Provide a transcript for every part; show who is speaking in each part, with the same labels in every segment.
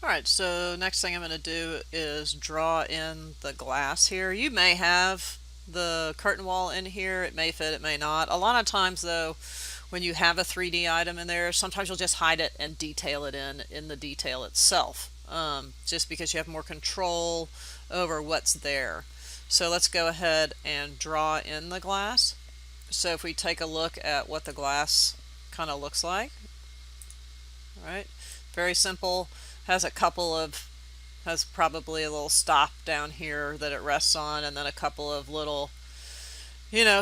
Speaker 1: Alright, so next thing I'm going to do is draw in the glass here. You may have the curtain wall in here. It may fit, it may not. A lot of times though, when you have a 3D item in there, sometimes you'll just hide it and detail it in the detail itself, just because you have more control over what's there. So let's go ahead and draw in the glass. So if we take a look at what the glass kind of looks like, right? Very simple. Has probably a little stop down here that it rests on, and then a couple of little,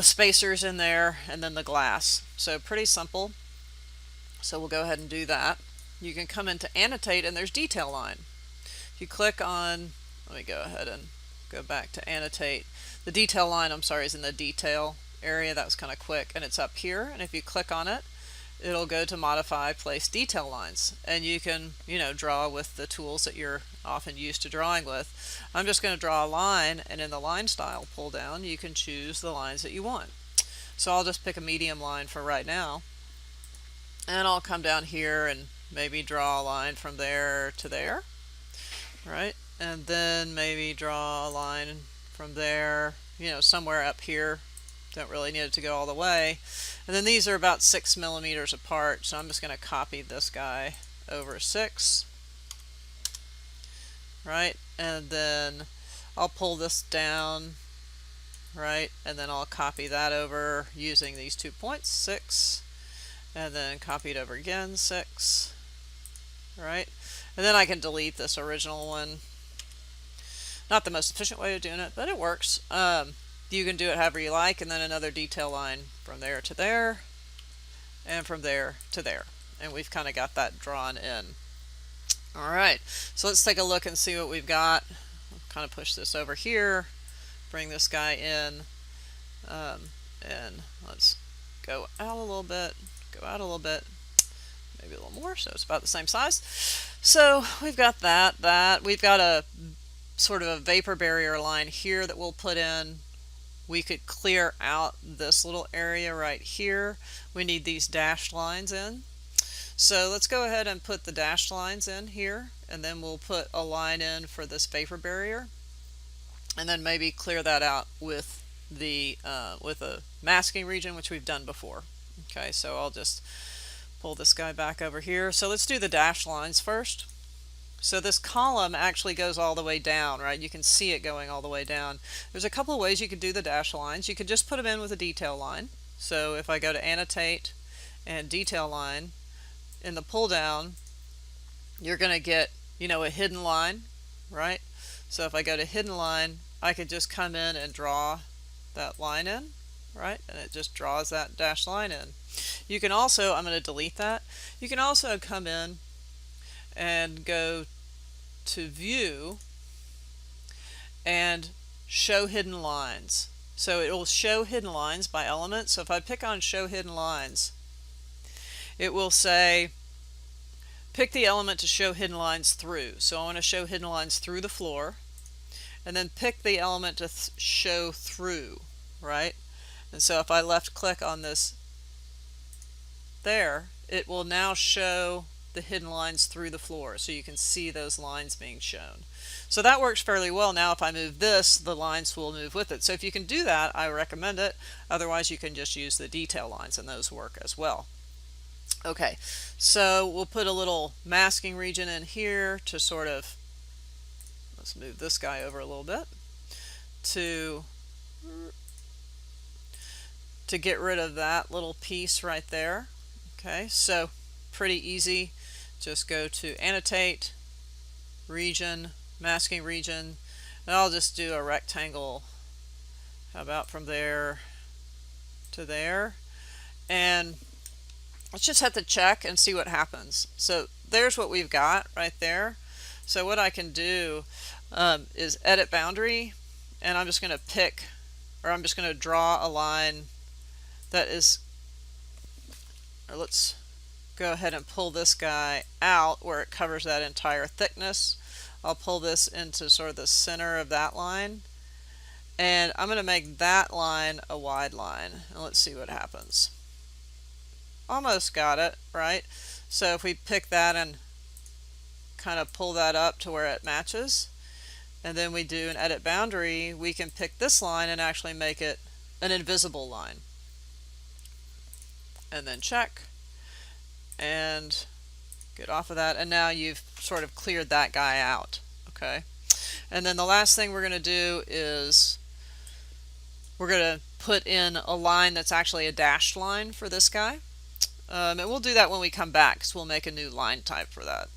Speaker 1: spacers in there, and then the glass. So pretty simple. So we'll go ahead and do that. You can come into annotate, and there's detail line. If you click on, let me go ahead and go back to annotate. The detail line, I'm sorry, is in the detail area. That was kind of quick, and it's up here. And if you click on it, it'll go to modify place detail lines, and you can draw with the tools that you're often used to drawing with. I'm just going to draw a line, and in the line style pull down you can choose the lines that you want. So I'll just pick a medium line for right now, and I'll come down here and maybe draw a line from there to there, right? And then maybe draw a line from there, somewhere up here. Don't really need it to go all the way. And then these are about 6 millimeters apart, so I'm just going to copy this guy over 6, right? And then I'll pull this down, right? And then I'll copy that over using these 2 points, 6, and then copy it over again, 6, right? And then I can delete this original one. Not the most efficient way of doing it, but it works. You can do it however you like, and then another detail line from there to there, and from there to there. And we've kind of got that drawn in. Alright, so let's take a look and see what we've got. I'll kind of push this over here, bring this guy in, and let's go out a little bit, maybe a little more, so it's about the same size. So we've got that. We've got a sort of a vapor barrier line here that we'll put in. We could clear out this little area right here. We need these dashed lines in. So let's go ahead and put the dashed lines in here, and then we'll put a line in for this vapor barrier, and then maybe clear that out with the with a masking region, which we've done before. Okay, so I'll just pull this guy back over here. So let's do the dashed lines first. So this column actually goes all the way down, right? You can see it going all the way down. There's a couple of ways you could do the dash lines. You could just put them in with a detail line. So if I go to annotate and detail line, in the pull down, you're going to get, a hidden line, right? So if I go to hidden line, I could just come in and draw that line in, right? And it just draws that dash line in. You can also, I'm going to delete that. You can also come in and go to view and show hidden lines. So it will show hidden lines by element. So if I pick on show hidden lines, it will say pick the element to show hidden lines through. So I want to show hidden lines through the floor, and then pick the element to show through, right? And so if I left click on this there, it will now show the hidden lines through the floor, so you can see those lines being shown. So that works fairly well. Now if I move this, the lines will move with it. So if you can do that, I recommend it. Otherwise you can just use the detail lines, and those work as well. Okay, so we'll put a little masking region in here to sort of, let's move this guy over a little bit, to get rid of that little piece right there. Okay, so pretty easy. Just go to annotate, region, masking region, and I'll just do a rectangle. How about from there to there? And let's just have to check and see what happens. So there's what we've got right there. So what I can do is edit boundary, and I'm just going to pick, or I'm just going to draw a line that is, or let's go ahead and pull this guy out where it covers that entire thickness. I'll pull this into sort of the center of that line, and I'm going to make that line a wide line, and let's see what happens. Almost got it, right? So if we pick that and kind of pull that up to where it matches, and then we do an edit boundary, we can pick this line and actually make it an invisible line. And then check, and get off of that, and now you've sort of cleared that guy out. Okay, and then the last thing we're going to do is we're going to put in a line that's actually a dashed line for this guy. And we'll do that when we come back, because we'll make a new line type for that.